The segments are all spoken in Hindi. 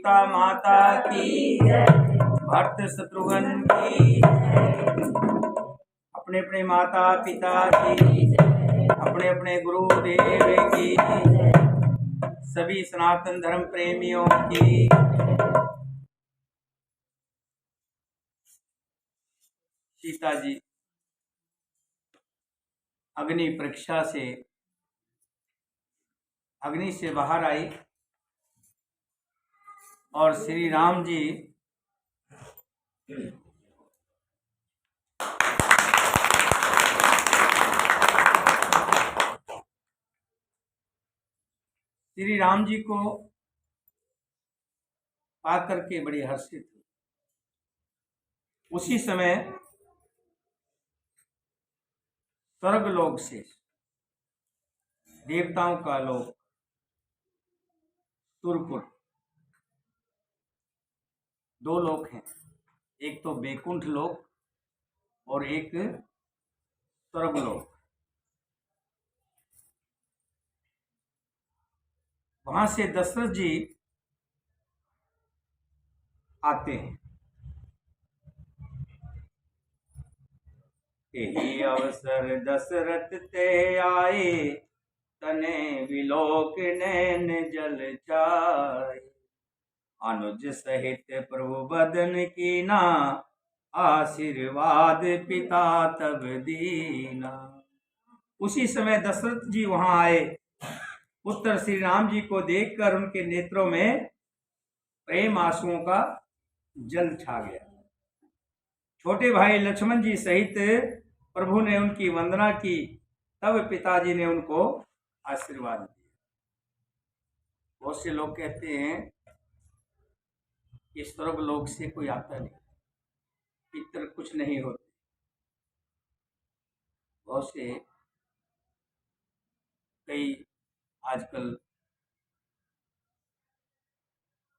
सीता माता की, भरत शत्रुघ्न की, अपने अपने माता पिता की, अपने अपने गुरुदेव की, सभी सनातन धर्म प्रेमियों की। सीता जी अग्नि परीक्षा से अग्नि से बाहर आई और श्री राम जी को पा करके बड़ी हर्षित हुई। उसी समय स्वर्गलोक से, देवताओं का लोक सुरपुर, दो लोक हैं, एक तो बैकुंठ लोक और एक स्वर्गलोक। वहां से दशरथ जी आते हैं। यही अवसर दशरथ ते आए, तने विलोक नैन जल जाए। अनुज सहित प्रभु बदन कीना, आशीर्वाद पिता तब दीना। उसी समय दशरथ जी वहां आए। पुत्र श्री राम जी को देखकर उनके नेत्रों में प्रेम आंसुओं का जल छा गया। छोटे भाई लक्ष्मण जी सहित प्रभु ने उनकी वंदना की। तब पिताजी ने उनको आशीर्वाद दिया। बहुत से लोग कहते हैं कि स्वर्गलोक से कोई आता नहीं, पितर कुछ नहीं होते। बहुत से कई आजकल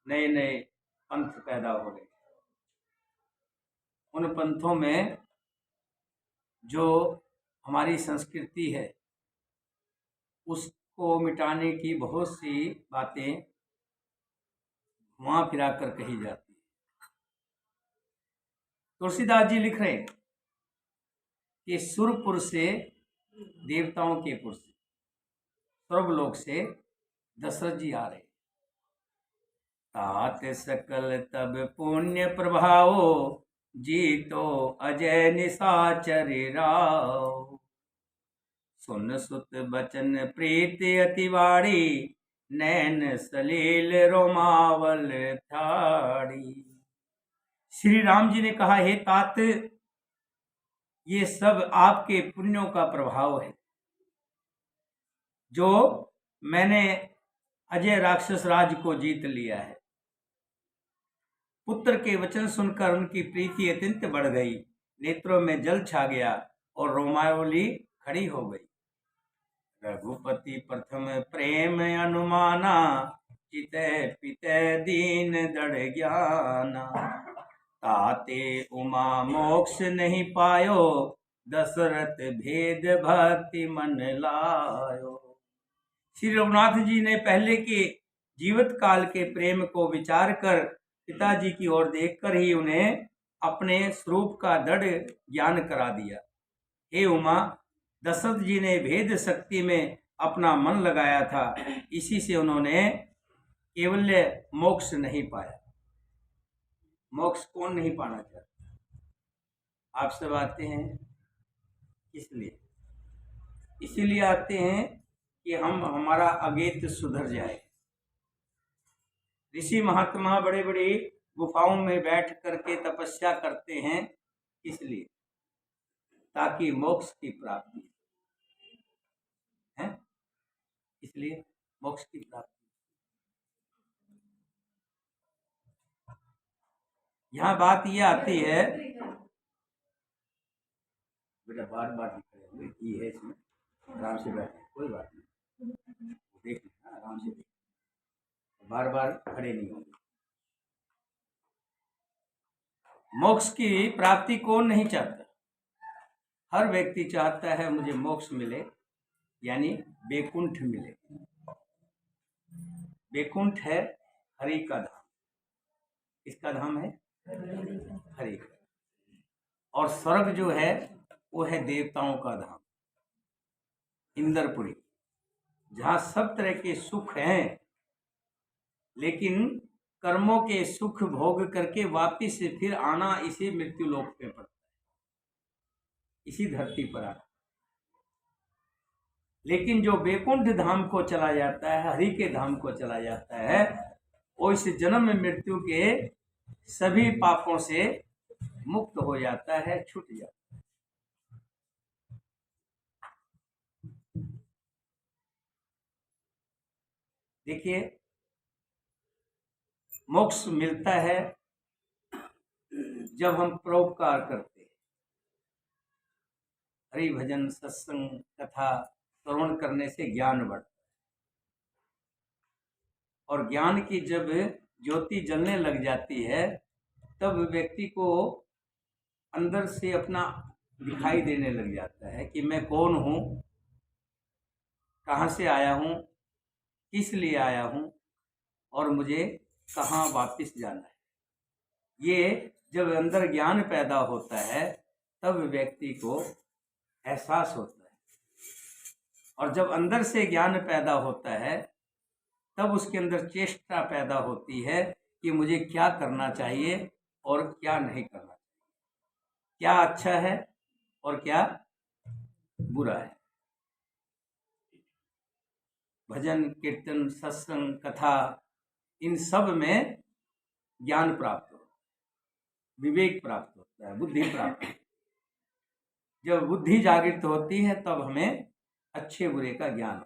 नए नए पंथ पैदा हो रहे हैं। उन पंथों में जो हमारी संस्कृति है उसको मिटाने की बहुत सी बातें घुमा फिरा कर कही जाती है। तुलसीदास जी लिख रहे हैं कि सुरपुर से, देवताओं के पुर से, स्वर्गलोक से दशरथ जी आ रहे। तात सकल तब पुण्य प्रभावो, जीतो अजय निशाचर राव। सुन सुत बचन प्रीति अति वाणी, नैन सलील रोमावल ठाड़ी। श्री राम जी ने कहा, हे तात, ये सब आपके पुण्यों का प्रभाव है, जो मैंने अजय राक्षस राज को जीत लिया है। पुत्र के वचन सुनकर उनकी प्रीति अत्यंत बढ़ गई, नेत्रों में जल छा गया और रोमावली खड़ी हो गई। रघुपति प्रथम प्रेम अनुमाना, चिते पिते दीन दृढ़ ज्ञाना। ताते उमा मोक्ष नहीं पायो, दशरथ भेद भक्ति मन लायो। श्री रघुनाथ जी ने पहले के जीवित काल के प्रेम को विचार कर पिताजी की ओर देखकर ही उन्हें अपने स्वरूप का दृढ़ ज्ञान करा दिया। हे उमा, दशरथ जी ने भेद शक्ति में अपना मन लगाया था, इसी से उन्होंने केवल मोक्ष नहीं पाया। मोक्ष कौन नहीं पाना चाहता? आप सब आते हैं इसीलिए आते हैं कि हमारा अगेत सुधर जाए। ऋषि महात्मा बड़े बड़े गुफाओं में बैठ करके तपस्या करते हैं, इसलिए ताकि मोक्ष की प्राप्ति है, इसलिए मोक्ष की प्राप्ति। यहाँ बात ये आती है, बेटा बार बार ये है, इसमें आराम से बैठे, कोई बात नहीं, देख लेना आराम से, बार बार खड़े नहीं होंगे। मोक्ष की प्राप्ति कौन नहीं चाहता? हर व्यक्ति चाहता है मुझे मोक्ष मिले, यानी बैकुंठ मिले। बैकुंठ है हरि का धाम, किसका धाम है? हरि का। और स्वर्ग जो है वो है देवताओं का धाम, इंद्रपुरी, जहाँ सब तरह के सुख हैं, लेकिन कर्मों के सुख भोग करके वापिस से फिर आना इसी मृत्यु लोक पे पड़ता है, इसी धरती पर आना। लेकिन जो वैकुंठ धाम को चला जाता है, हरि के धाम को चला जाता है, वो इस जन्म मृत्यु के सभी पापों से मुक्त हो जाता है, छूट जाता है। देखिए, मोक्ष मिलता है जब हम परोपकार करते हैं, हरि भजन सत्संग कथा श्रवण करने से ज्ञान बढ़ता है, और ज्ञान की जब ज्योति जलने लग जाती है तब व्यक्ति को अंदर से अपना दिखाई देने लग जाता है कि मैं कौन हूँ, कहाँ से आया हूँ, किस लिए आया हूँ और मुझे कहाँ वापस जाना है। ये जब अंदर ज्ञान पैदा होता है तब व्यक्ति को एहसास होता है, और जब अंदर से ज्ञान पैदा होता है तब उसके अंदर चेष्टा पैदा होती है कि मुझे क्या करना चाहिए और क्या नहीं करना चाहिए, क्या अच्छा है और क्या बुरा है। भजन कीर्तन सत्संग कथा इन सब में ज्ञान प्राप्त होता है, विवेक प्राप्त होता है, बुद्धि प्राप्त होती है। जब बुद्धि जागृत होती है तब हमें अच्छे बुरे का ज्ञान,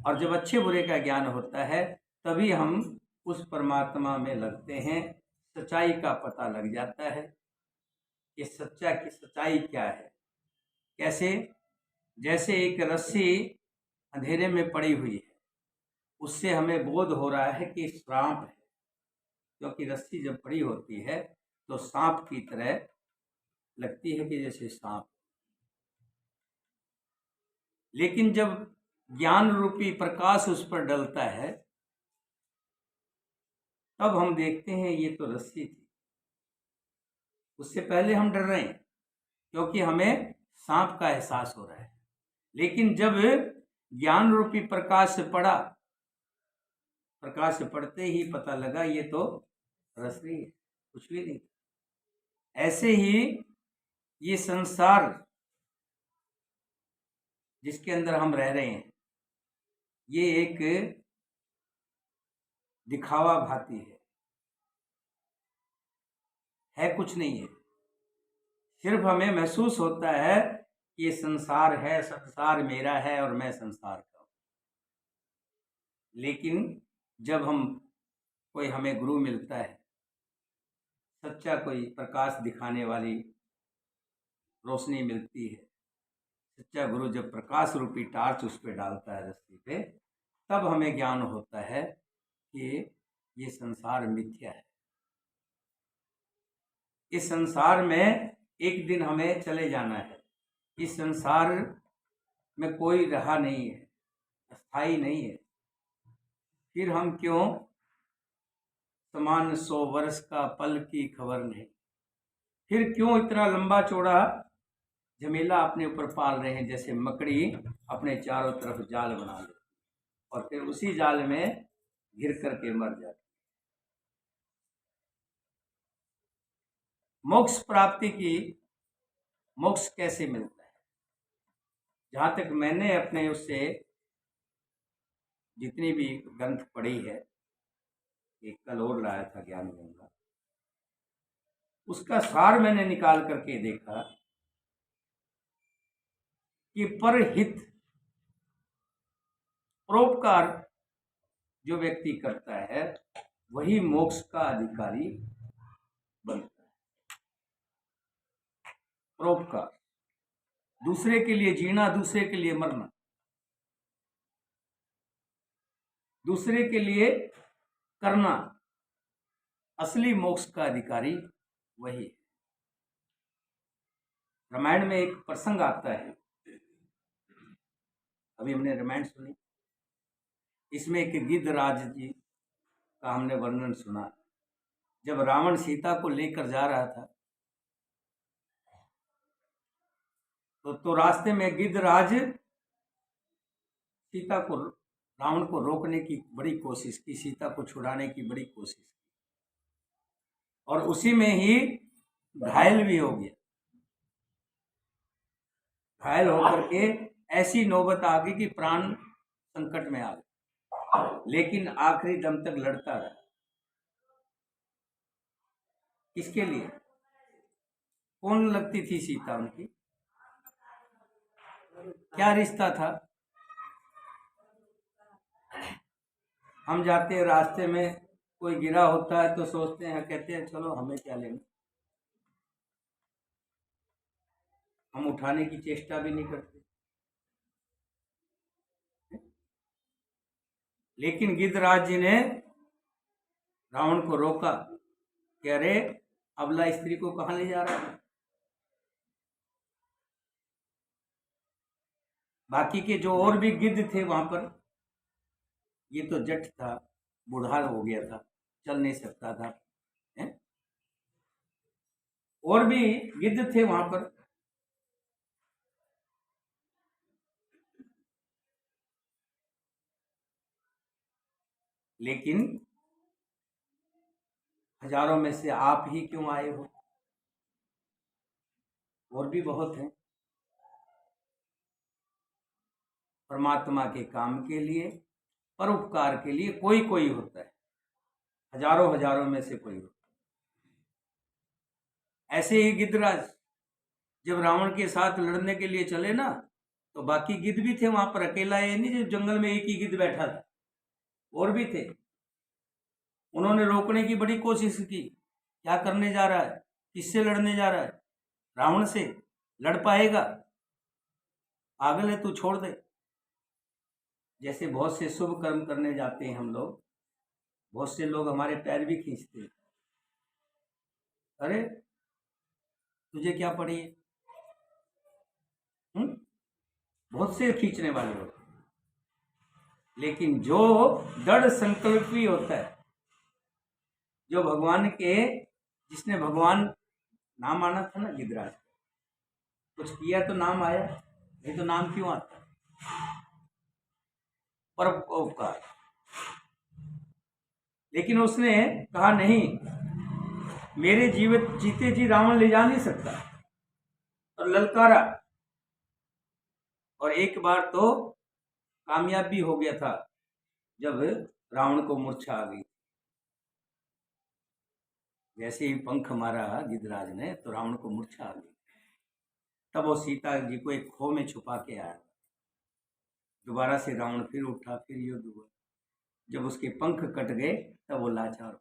और जब अच्छे बुरे का ज्ञान होता है तभी हम उस परमात्मा में लगते हैं, सच्चाई का पता लग जाता है कि सच्चाई क्या है। कैसे? जैसे एक रस्सी अंधेरे में पड़ी हुई है, उससे हमें बोध हो रहा है कि सांप है, क्योंकि रस्सी जब पड़ी होती है तो सांप की तरह लगती है कि जैसे सांप। लेकिन जब ज्ञान रूपी प्रकाश उस पर डलता है तब हम देखते हैं ये तो रस्सी थी। उससे पहले हम डर रहे हैं क्योंकि हमें सांप का एहसास हो रहा है, लेकिन जब ज्ञान रूपी प्रकाश से पड़ा, प्रकाश से पड़ते ही पता लगा ये तो रस्सी है, कुछ भी नहीं। ऐसे ही ये संसार जिसके अंदर हम रह रहे हैं ये एक दिखावा भाती है कुछ नहीं है। सिर्फ हमें महसूस होता है कि ये संसार है, संसार मेरा है और मैं संसार का हूँ। लेकिन जब कोई हमें गुरु मिलता है, सच्चा कोई प्रकाश दिखाने वाली रोशनी मिलती है, सच्चा गुरु जब प्रकाश रूपी टार्च उस पर डालता है रस्सी पे, तब हमें ज्ञान होता है कि ये संसार मिथ्या है। इस संसार में एक दिन हमें चले जाना है। इस संसार में कोई रहा नहीं है, अस्थाई नहीं है। फिर हम क्यों समान 100 वर्ष का पल की खबर नहीं, फिर क्यों इतना लंबा चौड़ा झमेला अपने ऊपर पाल रहे हैं, जैसे मकड़ी अपने चारों तरफ जाल बना ले और फिर उसी जाल में घिर करके मर जाती। मोक्ष प्राप्ति की, मोक्ष कैसे मिलता है? जहां तक मैंने अपने उससे जितनी भी ग्रंथ पढ़ी है, एक कल और लाया था ज्ञान गंगा, उसका सार मैंने निकाल करके देखा कि परहित परोपकार जो व्यक्ति करता है वही मोक्ष का अधिकारी बनता है। परोपकार, दूसरे के लिए जीना, दूसरे के लिए मरना, दूसरे के लिए करना, असली मोक्ष का अधिकारी वही है। रामायण में एक प्रसंग आता है, अभी हमने रामायण सुनी, इसमें एक गिद्धराज जी का हमने वर्णन सुना। जब रावण सीता को लेकर जा रहा था तो रास्ते में गिद्धराज सीता को रावण को रोकने की बड़ी कोशिश की, सीता को छुड़ाने की बड़ी कोशिश की, और उसी में ही घायल भी हो गया। घायल होकर के ऐसी नौबत आ गई कि प्राण संकट में आ गए, लेकिन आखिरी दम तक लड़ता रहा। किसके लिए? कौन लगती थी सीता उनकी? क्या रिश्ता था? हम जाते हैं रास्ते में, कोई गिरा होता है तो सोचते हैं, कहते हैं चलो हमें क्या लेना, हम उठाने की चेष्टा भी नहीं करते। लेकिन गिद्धराज जी ने रावण को रोका कि अरे अबला स्त्री को कहाँ ले जा रहा है। बाकी के जो और भी गिद्ध थे वहां पर, ये तो जट था, बूढ़ा हो गया था, चल नहीं सकता था, है? और भी गिद्ध थे वहां पर। लेकिन हजारों में से आप ही क्यों आए हो? और भी बहुत हैं। परमात्मा के काम के लिए, परोपकार के लिए कोई कोई होता है, हजारों हजारों में से कोई होता है। ऐसे ही गिद्धराज जब रावण के साथ लड़ने के लिए चले ना, तो बाकी गिद्ध भी थे वहां पर, अकेला ये नहीं जो जंगल में एक ही गिद्ध बैठा था, और भी थे। उन्होंने रोकने की बड़ी कोशिश की, क्या करने जा रहा है, किससे लड़ने जा रहा है, रावण से लड़ पाएगा, पागल है तू, छोड़ दे। जैसे बहुत से शुभ कर्म करने जाते हैं हम लोग, बहुत से लोग हमारे पैर भी खींचते हैं, अरे तुझे क्या पड़ी है, बहुत से खींचने वाले लोग। लेकिन जो दृढ़ संकल्पी होता है, जो भगवान के, जिसने भगवान नाम आना था ना, गिद्धराज कुछ किया तो नाम आया, नहीं तो नाम क्यों आता? परोपकार। लेकिन उसने कहा नहीं, मेरे जीवित जीते जी रावण ले जा नहीं सकता, और ललकारा, और एक बार तो कामयाब भी हो गया था जब रावण को मूर्छा आ गई। जैसे ही पंख मारा गिद्धराज ने तो रावण को मूर्छा आ गई। तब वो सीता जी को एक खो में छुपा के आया। दोबारा से रावण फिर उठा, फिर युद्ध हुआ। जब उसके पंख कट गए तब वो लाचार हो।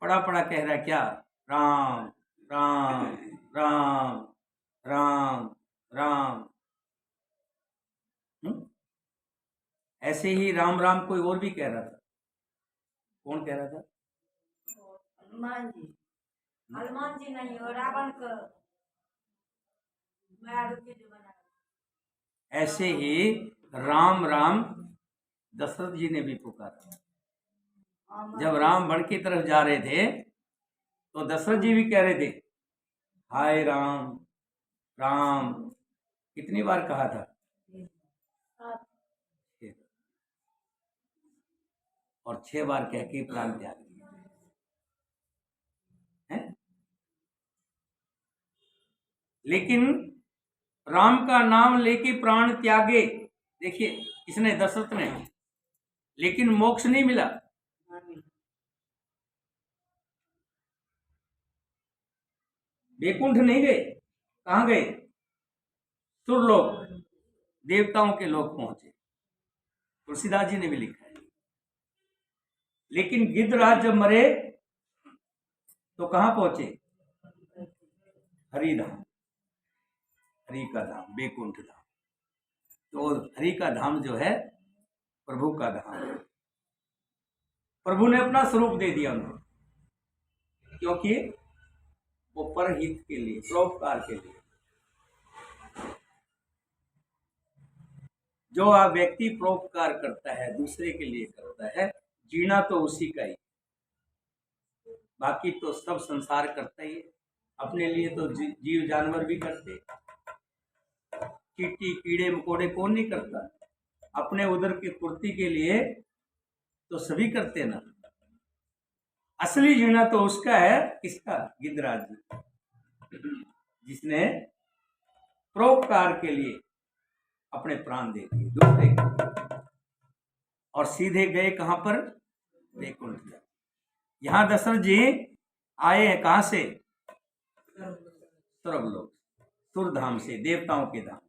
पड़ा पड़ा कह रहा क्या, राम राम राम राम राम। ऐसे ही राम राम कोई और भी कह रहा था। कौन कह रहा था? हनुमान जी। हनुमान जी नहीं हो, रावण को ऐसे ही राम राम दशरथ जी ने भी पुकारा। जब राम वन की तरफ जा रहे थे तो दशरथ जी भी कह रहे थे, हाय राम राम। कितनी बार कहा था? और 6 बार कह के प्राण त्याग दिया है। लेकिन राम का नाम लेके प्राण त्यागे, देखिए इसने, दशरथ ने, लेकिन मोक्ष नहीं मिला। वैकुंठ नहीं गए, कहां गए? सुरलोक, देवताओं के लोक पहुंचे। तुलसीदास जी ने भी लिखा है। लेकिन गिद्धराज जब मरे तो कहां पहुंचे? हरिधाम, हरि का धाम, वैकुंठ धाम। तो हरि का धाम जो है प्रभु का धाम है। प्रभु ने अपना स्वरूप दे दिया उनको, क्योंकि वो परहित के लिए, परोपकार के लिए। जो व्यक्ति परोपकार करता है, दूसरे के लिए करता है, जीना तो उसी का ही। बाकी तो सब संसार करता ही है, अपने लिए तो जीव जानवर भी करते, चींटी कीड़े मकोड़े कौन नहीं करता, अपने उदर की पूर्ति के लिए तो सभी करते ना। असली जीना तो उसका है, किसका? गिद्धराज जी, जिसने परोपकार के लिए अपने प्राण दे दिए दूसरे को, और सीधे गए कहां पर? वैकुंठ। यहां दशरथ जी आए हैं कहां से? स्वर्गलोक, सुरधाम से, देवताओं के धाम।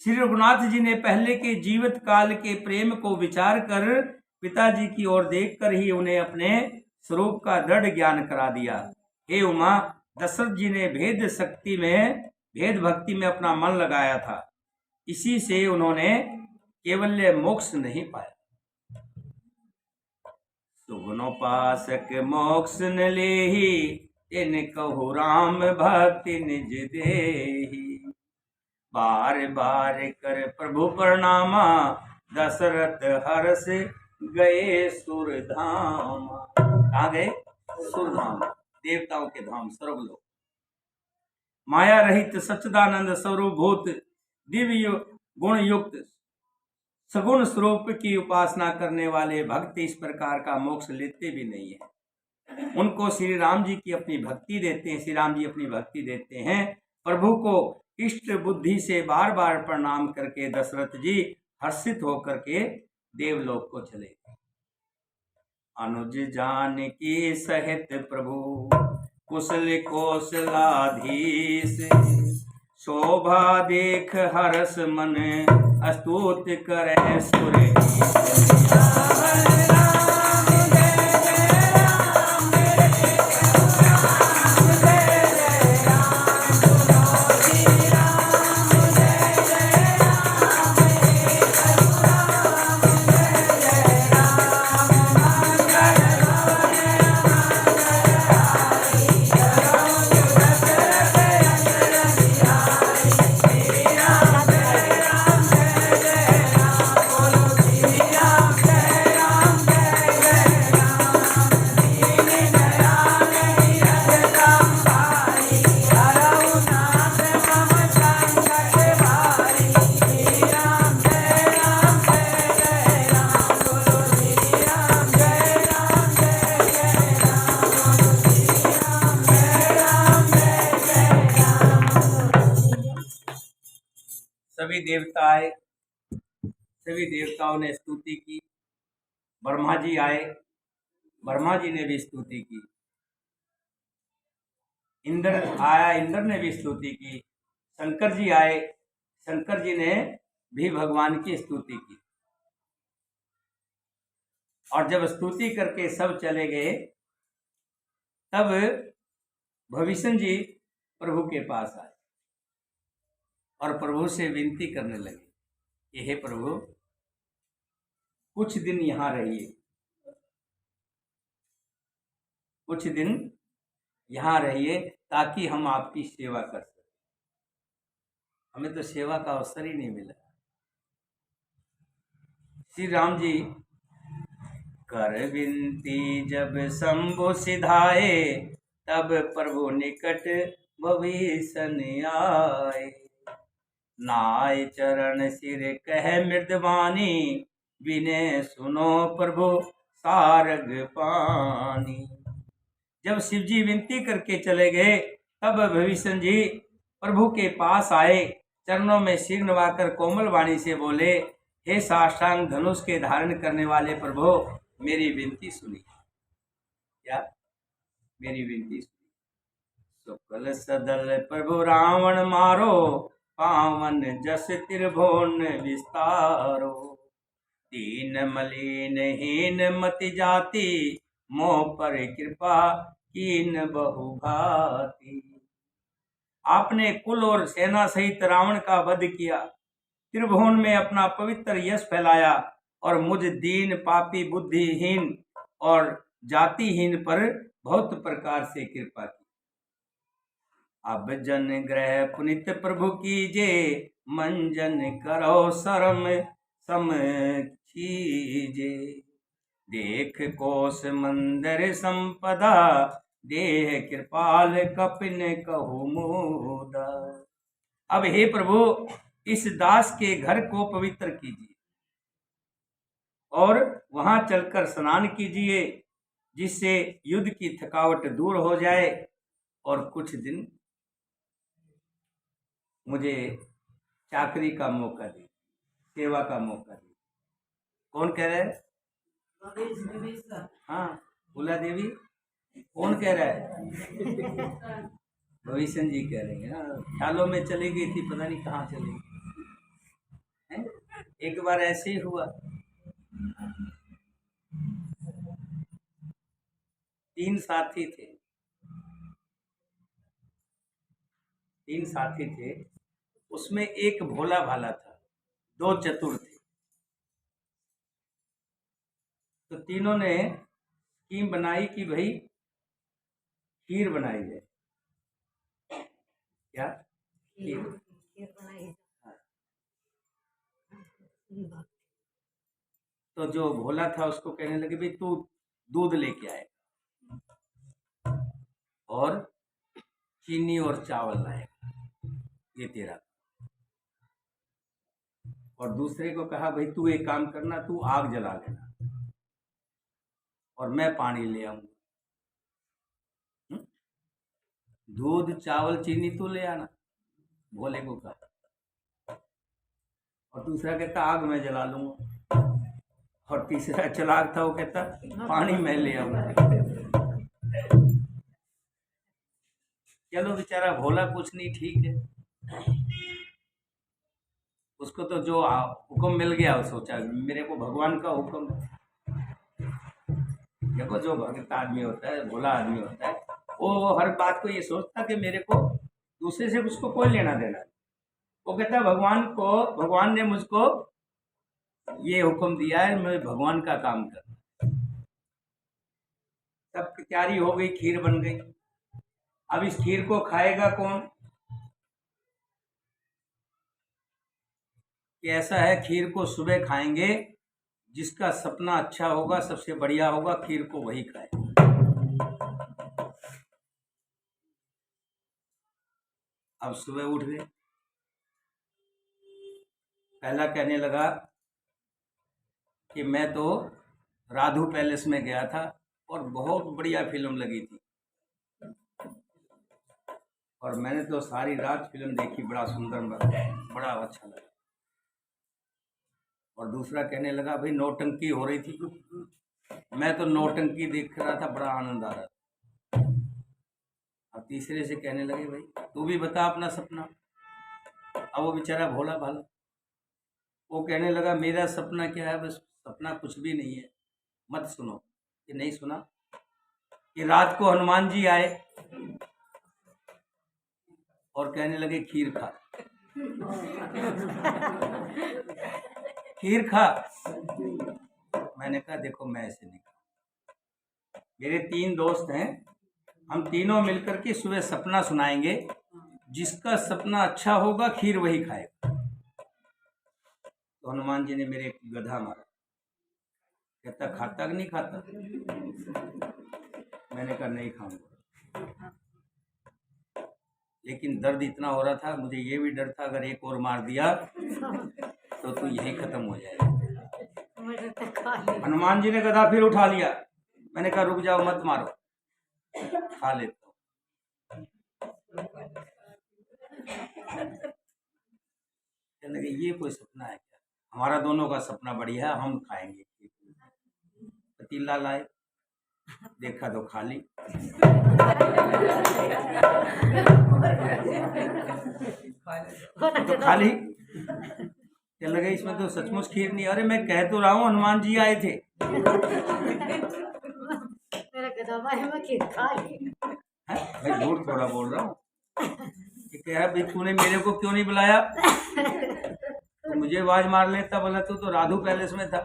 श्री रघुनाथ जी ने पहले के जीवित काल के प्रेम को विचार कर पिताजी की ओर देखकर ही उन्हें अपने स्वरूप का दृढ़ ज्ञान करा दिया। हे उमा, दशरथ जी ने भेद भक्ति में अपना मन लगाया था, इसी से उन्होंने केवल मोक्ष नहीं पाया। सुगुणोपासक मोक्ष न लेहि, इन कहु राम भक्ति निज देहि। बार बार कर प्रभु प्रणामा, दशरथ हर्ष गए सुरधाम। कहाँ गए? सुरधाम, देवताओं के धाम, स्वर्गलोक। माया रहित सच्चिदानंद स्वरूप भूत दिव्य गुण युक्त सगुण स्वरूप की उपासना करने वाले भक्त इस प्रकार का मोक्ष लेते भी नहीं है। उनको श्री राम जी की अपनी भक्ति देते हैं, श्री राम जी अपनी भक्ति देते हैं। प्रभु को इष्ट बुद्धि से बार बार प्रणाम करके दशरथ जी हर्षित होकर के देवलोक को चले गए। अनुज जानकी सहित प्रभु कुशल कौशलाधीश, शोभा देख हर्ष मन स्तुत करे सुरेश। सभी देवताओं ने स्तुति की। ब्रह्मा जी आए, ब्रह्मा जी ने भी स्तुति की। इंद्र आया, इंद्र ने भी स्तुति की। शंकर जी आए, शंकर जी ने भी भगवान की स्तुति की। और जब स्तुति करके सब चले गए, तब भविष्य जी प्रभु के पास आए और प्रभु से विनती करने लगे कि हे प्रभु, कुछ दिन यहाँ रहिए, कुछ दिन यहाँ रहिए, ताकि हम आपकी सेवा कर सकें। हमें तो सेवा का अवसर ही नहीं मिला। श्री राम जी कर विनती जब शंभु सिधाए, तब प्रभु निकट भविष्य आए। नाय चरण सिर कह मृदवानी, विनय सुनो प्रभु सारग पानी। जब शिव जी विनती करके चले गए, तब भविष्य जी प्रभु के पास आए, चरणों में सिर नवाकर कोमल वाणी से बोले, हे साष्टांग धनुष के धारण करने वाले प्रभु, मेरी विनती सुनी। क्या? मेरी विनती सुनी। सुकल सदल प्रभु रावण मारो, पावन जस त्रिभुवन विस्तारो। दीन मलिन हीन मति जाति, मोह पर कृपा कीन बहुभाति। आपने कुल और सेना सहित रावण का वध किया, त्रिभुवन में अपना पवित्र यश फैलाया और मुझ दीन पापी बुद्धिहीन और जातिहीन पर बहुत प्रकार से कृपा की। अब जन ग्रह पुनित प्रभु कीजे, मंजन करो शरम सम चीजे। देख कोस मंदिर संपदा, देह कृपाल कपिन कहु मुदा। अब हे प्रभु इस दास के घर को पवित्र कीजिए और वहां चलकर स्नान कीजिए, जिससे युद्ध की थकावट दूर हो जाए और कुछ दिन मुझे चाकरी का मौका दे, सेवा का मौका दे। कौन कह रहा है? हाँ, फूला देवी। कौन कह रहा है? भविष्य जी कह रहे हैं। ख्यालों में चली गई थी, पता नहीं कहाँ चली गई। एक बार ऐसे ही हुआ, 3 साथी थे, 3 साथी थे। उसमें एक भोला भाला था, 2 चतुर थे। तो तीनों ने स्कीम बनाई कि भाई खीर बनाई जाए। क्या खीर? हाँ। तो जो भोला था उसको कहने लगे भाई तू दूध लेके आए और चीनी और चावल लाएगा, ये तेरा। और दूसरे को कहा भाई तू एक काम करना, तू आग जला लेना और मैं पानी ले आऊंगा। दूध चावल चीनी तू ले आना, भोले को कहा। और दूसरा कहता आग मैं जला लूंगा। और तीसरा चलाक था, वो कहता पानी मैं ले आऊंगा। चलो बेचारा भोला कुछ नहीं, ठीक है। उसको तो जो हुक्म मिल गया, वो सोचा मेरे को भगवान का हुक्म है। देखो जो भक्त आदमी होता है, भोला आदमी होता है, वो हर बात को ये सोचता कि मेरे को दूसरे से उसको कोई लेना देना। वो कहता भगवान ने मुझको ये हुक्म दिया है, मैं भगवान का काम कर। सब की तैयारी हो गई, खीर बन गई। अब इस खीर को खाएगा कौन? कि ऐसा है, खीर को सुबह खाएंगे, जिसका सपना अच्छा होगा, सबसे बढ़िया होगा, खीर को वही खाए। अब सुबह उठ गए, पहला कहने लगा कि मैं तो राधू पैलेस में गया था और बहुत बढ़िया फिल्म लगी थी और मैंने तो सारी रात फिल्म देखी, बड़ा सुंदर, बड़ा अच्छा लगा। और दूसरा कहने लगा भाई नौटंकी हो रही थी, मैं तो नौटंकी देख रहा था, बड़ा आनंद आ रहा था। अब तीसरे से कहने लगे भाई तू भी बता अपना सपना। अब वो बेचारा भोला भाला, वो कहने लगा मेरा सपना क्या है? बस सपना कुछ भी नहीं है, मत सुनो। कि नहीं सुना? कि रात को हनुमान जी आए और कहने लगे खीर खा, खीर खा। मैंने कहा देखो मैं ऐसे नहीं खा, मेरे 3 दोस्त हैं, हम तीनों मिलकर के सुबह सपना सुनाएंगे, जिसका सपना अच्छा होगा खीर वही खाएगा। तो हनुमान जी ने मेरे एक गधा मारा। कहता खाता कि नहीं खाता? मैंने कहा नहीं खाऊंगा। लेकिन दर्द इतना हो रहा था, मुझे ये भी डर था अगर एक और मार दिया तो तू यही खत्म हो जाएगा। हनुमान जी ने गधा फिर उठा लिया। मैंने कहा रुक जाओ, मत मारो, खा लेता हूँ। कहने लगे ये कोई सपना है क्या? हमारा दोनों का सपना बढ़िया है, हम खाएंगे। पतीला लाए, देखा तो खाली। तो खाली क्या लगे, इसमें तो सचमुच खीर नहीं। अरे मैं कह तो रहा हूँ हनुमान जी आए थे। मैं झूठ थोड़ा बोल रहा हूँ। कह भाई तूने मेरे को क्यों नहीं बुलाया? तो मुझे आवाज मार लेता, बोला तू तो राधू पैलेस में था,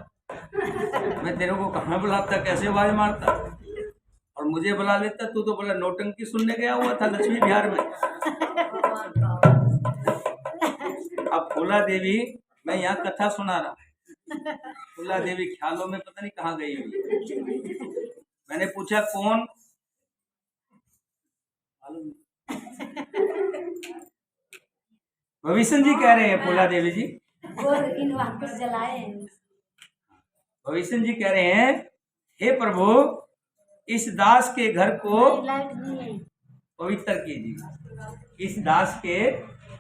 मैं तेरे को कहाँ बुलाता, कैसे आवाज मारता? और मुझे बुला लेता, तू तो बोला नौटंकी सुनने गया हुआ था लक्ष्मी विहार में। अब फूला देवी, मैं यहाँ कथा सुना रहा, फूला देवी ख्यालों में पता नहीं कहाँ गई हुई। मैंने पूछा कौन, भविष्य जी कह रहे हैं, फूला देवी जी और इन वापस जलाए। भविष्य जी कह रहे हैं, हे प्रभु इस दास के घर को लाइट नहीं है। पवित्र कीजिए, इस दास के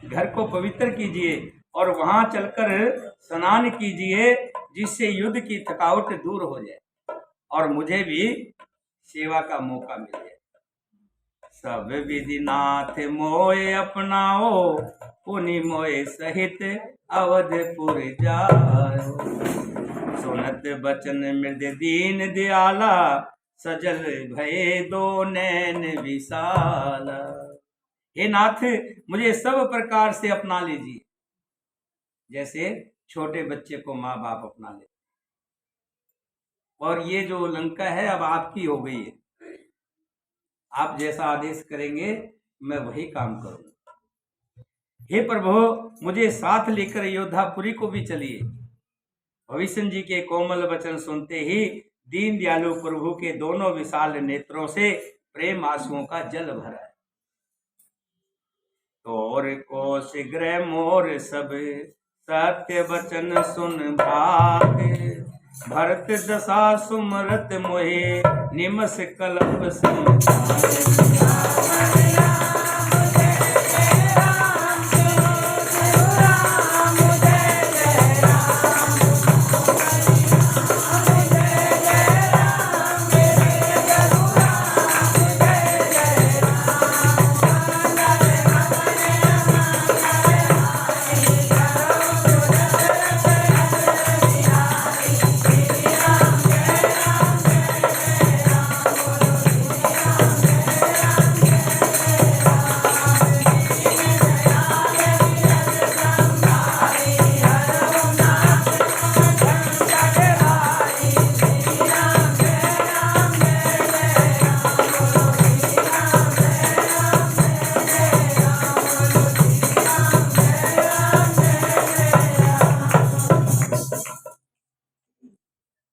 घर को पवित्र कीजिए और वहां चलकर स्नान कीजिए, जिससे युद्ध की थकावट दूर हो जाए और मुझे भी सेवा का मौका मिल जाए। सब विधि नाथ मोए अपनाओ, पुनि मोए सहित अवधपुर जाओ। सुनत बचन मृद दीन दयाला, सजल भये दो नैन विशाला। हे नाथ मुझे सब प्रकार से अपना लीजिए, जैसे छोटे बच्चे को माँ बाप अपना ले। और ये जो लंका है अब आपकी हो गई है, आप जैसा आदेश करेंगे मैं वही काम करूंगा। हे प्रभु मुझे साथ लेकर योद्धापुरी को भी चलिए। भविष्य जी के कोमल वचन सुनते ही दीन दयालु प्रभु के दोनों विशाल नेत्रों से प्रेम आंसुओं का जल भरा। तोर को शीघ्र मोर सब सत्य वचन सुन भाग, भरत दशा सुमरत मोहे निमस कल्प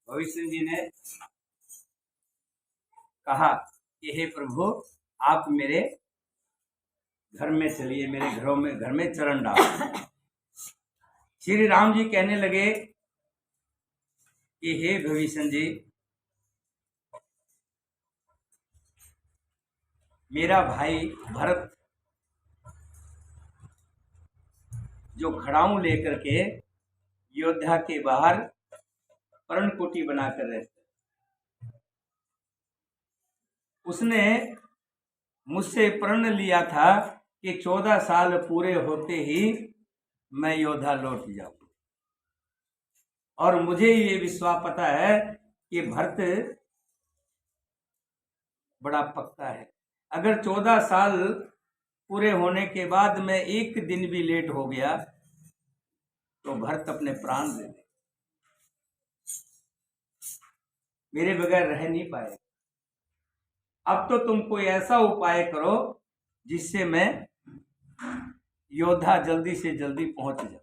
भविष्य जी ने कहा कि हे प्रभु आप मेरे घर में चलिए, मेरे घर में चरण डालो। श्री राम जी कहने लगे कि हे भविष्य जी मेरा भाई भरत जो खड़ाऊं लेकर के योद्धा के बाहर पर्णकुटी बनाकर रहते, उसने मुझसे प्रण लिया था कि 14 साल पूरे होते ही मैं योद्धा लौट जाऊं। और मुझे ये विश्वास पता है कि भरत बड़ा पक्का है। अगर 14 साल पूरे होने के बाद मैं एक दिन भी लेट हो गया तो भरत अपने प्राण दे दे, मेरे बगैर रह नहीं पाए। अब तो तुम कोई ऐसा उपाय करो जिससे मैं योद्धा जल्दी से जल्दी पहुंच जाए।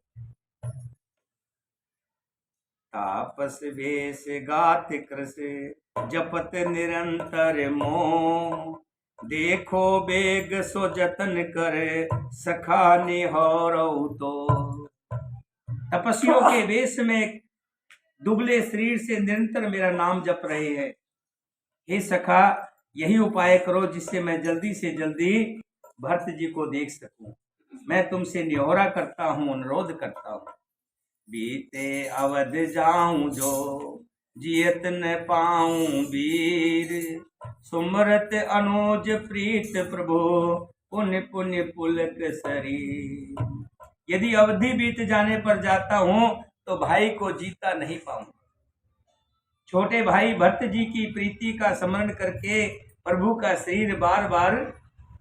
तापस वेश गात कृष जपत निरंतर मोह, देखो बेग सो जतन कर सखा निहौरऊ तो। तपस्वियों के वेश में दुबले शरीर से निरंतर मेरा नाम जप रहे हैं। हे सखा यही उपाय करो जिससे मैं जल्दी से जल्दी भरत जी को देख सकूं। मैं तुमसे निहोरा करता हूं, अनुरोध करता हूं। बीते अवध जाऊं जो जियत न पाऊं वीर, सुमरत अनुज प्रीत प्रभु पुण्य पुण्य पुलक शरीर। यदि अवधि बीत जाने पर जाता हूं तो भाई को जीता नहीं पाऊंगा। छोटे भाई भरत जी की प्रीति का स्मरण करके प्रभु का शरीर बार बार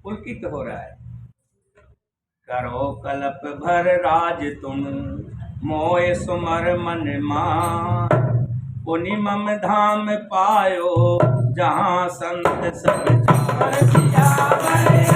पुलकित हो रहा है। करो कल्प भर राज तुम मोय सुमर मन मान, पुनि मम धाम पायो जहाँ संत सब चार सियावर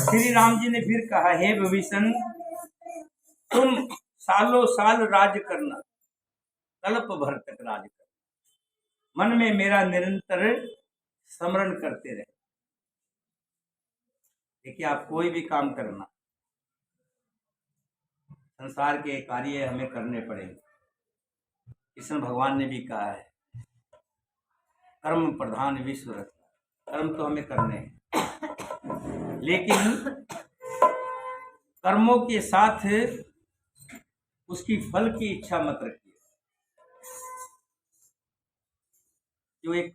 श्री राम जी ने फिर कहा, हे विभीषण, तुम सालों साल राज करना, कल्प भर तक राज करना, मन में मेरा निरंतर स्मरण करते रहे। देखिए, आप कोई भी काम करना, संसार के कार्य हमें करने पड़ेंगे। कृष्ण भगवान ने भी कहा है, कर्म प्रधान विश्व रक्षा, कर्म तो हमें करने हैं, लेकिन कर्मों के साथ उसकी फल की इच्छा मत रखिए। जो एक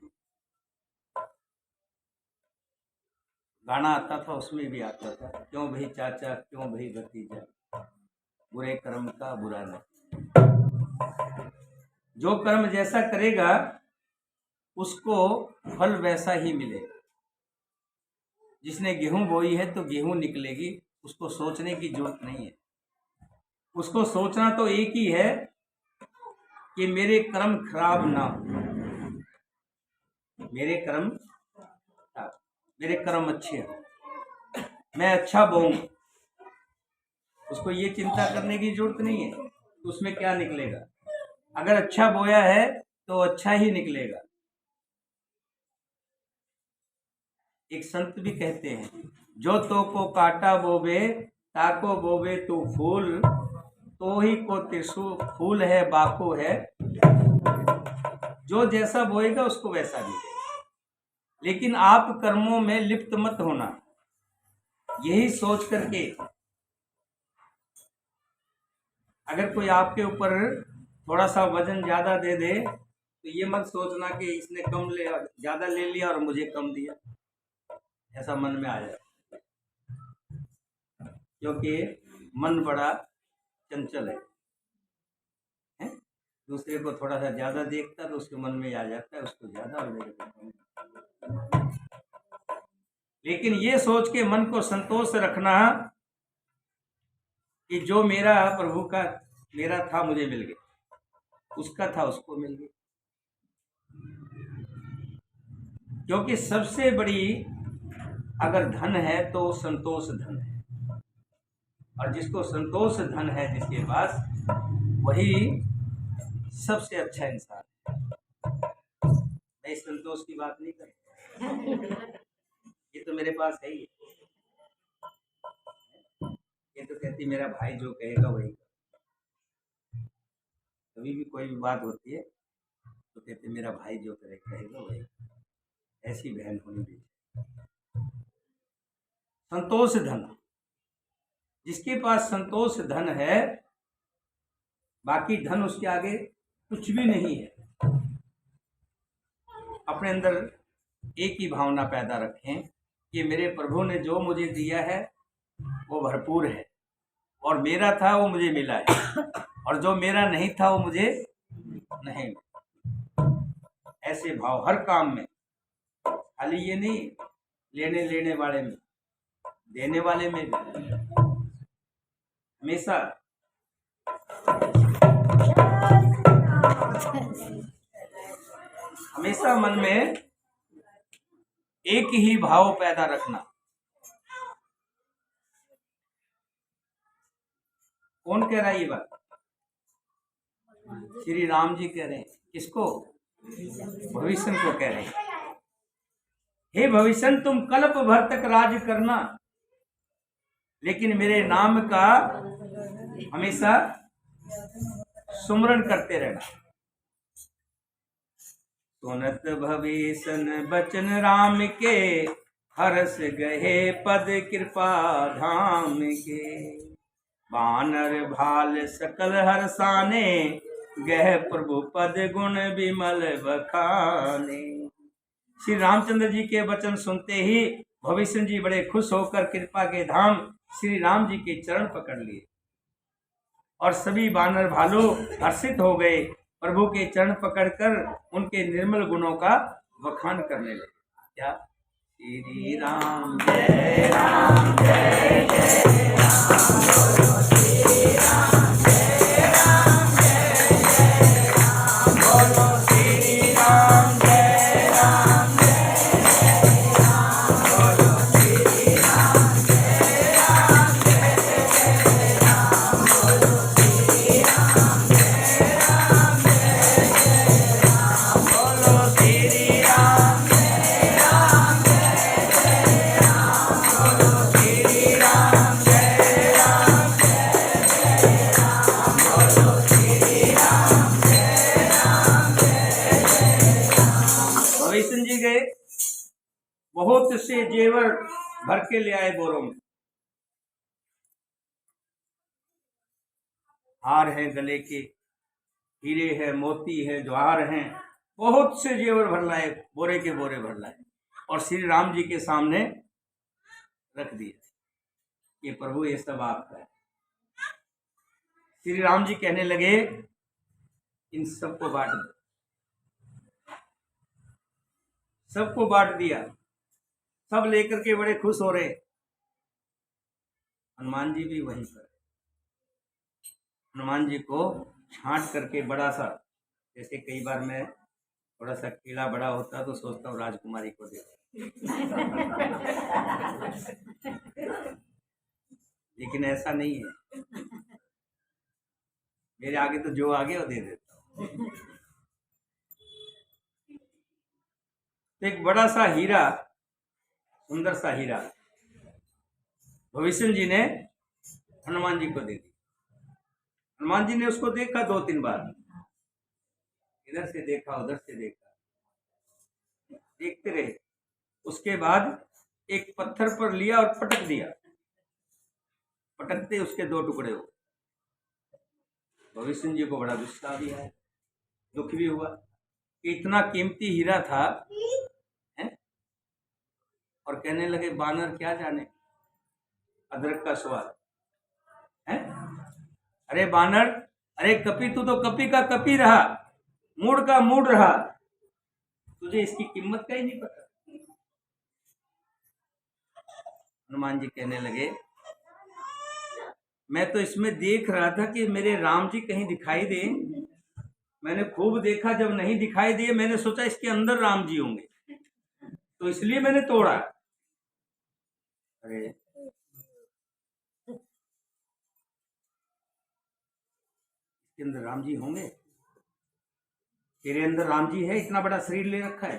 गाना आता था, उसमें भी आता था, क्यों भाई चाचा क्यों भाई भतीजा, बुरे कर्म का बुरा नहीं। जो कर्म जैसा करेगा उसको फल वैसा ही मिलेगा। जिसने गेहूं बोई है तो गेहूं निकलेगी, उसको सोचने की जरूरत नहीं है। उसको सोचना तो एक ही है कि मेरे कर्म खराब ना हो, मेरे कर्म अच्छे हो, मैं अच्छा बोऊंगा। उसको ये चिंता करने की जरूरत नहीं है तो उसमें क्या निकलेगा। अगर अच्छा बोया है तो अच्छा ही निकलेगा। एक संत भी कहते हैं, जो तो को काटा बोबे ताको बोबे तू फूल, तो ही को तिरसु फूल है बाको है। जो जैसा बोएगा उसको वैसा मिलेगा। लेकिन आप कर्मों में लिप्त मत होना। यही सोच करके अगर कोई आपके ऊपर थोड़ा सा वजन ज्यादा दे दे तो ये मत सोचना कि इसने कम ले ज्यादा ले लिया और मुझे कम दिया, ऐसा मन में आ जाए। क्योंकि मन बड़ा चंचल है? दूसरे को थोड़ा सा ज्यादा देखता तो उसके मन में आ जाता है उसको ज्यादा और मेरे को कम। लेकिन ये सोच के मन को संतोष रखना कि जो मेरा प्रभु का मेरा था मुझे मिल गया, उसका था उसको मिल गया। क्योंकि सबसे बड़ी अगर धन है तो संतोष धन है, और जिसको संतोष धन है जिसके पास, वही सबसे अच्छा इंसान है। मैं इस संतोष की बात नहीं कर रहा, ये तो मेरे पास है ही। ये तो कहती मेरा भाई जो कहेगा वही। कभी भी कोई भी बात होती है तो कहते मेरा भाई जो कहेगा वही। ऐसी बहन होनी भी। संतोष धन, जिसके पास संतोष धन है, बाकी धन उसके आगे कुछ भी नहीं है। अपने अंदर एक ही भावना पैदा रखें कि मेरे प्रभु ने जो मुझे दिया है वो भरपूर है, और मेरा था वो मुझे मिला है, और जो मेरा नहीं था वो मुझे नहीं मिला। ऐसे भाव हर काम में, खाली ये नहीं लेने वाले में, देने वाले में भी हमेशा हमेशा मन में एक ही भाव पैदा रखना। कौन कह रहा है ये बात? श्री राम जी कह रहे हैं। किसको? भविष्य को कह रहे हैं। हे भविष्य, तुम कल्प भर तक राज करना, लेकिन मेरे नाम का हमेशा सुमरन करते रहना। सुनत भवेशन बचन राम के, हरस गहे पद कृपा धाम के। बानर भाल सकल हरसाने, गह प्रभु पद गुण विमल बखाने। श्री रामचंद्र जी के वचन सुनते ही भविष्य जी बड़े खुश होकर कृपा के धाम श्री राम जी के चरण पकड़ लिए और सभी बानर भालू हर्षित हो गए। प्रभु के चरण पकड़कर उनके निर्मल गुणों का बखान करने लगे। क्या? श्री राम जय राम जय जय राम, बोलो श्री राम जय राम जय जय राम, बोलो श्री राम जय राम जय जय राम, बोलो श्री राम जय राम जय जय राम, बोलो श्री राम जय राम जय जय राम, बोलो श्री राम जय राम जय जय राम, बोलो श्री राम जय राम जय जय राम, बोलो श्री राम जय राम जय जय राम। भविष्य जी गए, बहुत से जेवर भर के ले आए बोरों में। हार है गले के, हीरे है, मोती है, ज्वार हैं, बहुत से जेवर भर लाए, बोरे के बोरे भर लाए और श्री राम जी के सामने रख दिए। ये प्रभु ये सब आपका है। श्री राम जी कहने लगे इन सबको बांट दो। सबको बांट दिया, सब लेकर के बड़े खुश हो रहे। हनुमान जी भी वहीं पर। हनुमान जी को छांट करके बड़ा सा, जैसे कई बार मैं थोड़ा सा केला बड़ा होता तो सोचता हूँ राजकुमारी को दे, लेकिन ऐसा नहीं है। मेरे आगे तो जो आगे वो दे देता हूँ। तो एक बड़ा सा हीरा, सुंदर सा हीरा भविष्य जी ने हनुमान जी को दे दी। हनुमान जी ने उसको देखा 2-3 बार, इधर से देखा उधर से देखा, देखते रहे। उसके बाद एक पत्थर पर लिया और पटक दिया। पटकते उसके 2 टुकड़े हो। भविष्य जी को बड़ा गुस्सा आ गया, दुख भी हुआ कि इतना कीमती हीरा था है? और कहने लगे बानर क्या जाने अदरक का स्वाद है। अरे बानर, अरे कपी, तू तो कपी का कपी रहा, मूड का मूड रहा, तुझे इसकी कीमत का ही नहीं पता। हनुमान जी कहने लगे मैं तो इसमें देख रहा था कि मेरे राम जी कहीं दिखाई दे। मैंने खूब देखा, जब नहीं दिखाई दिए मैंने सोचा इसके अंदर राम जी होंगे, तो इसलिए मैंने तोड़ा। अरे इसके अंदर राम जी होंगे? तेरे अंदर राम जी है? इतना बड़ा शरीर ले रखा है।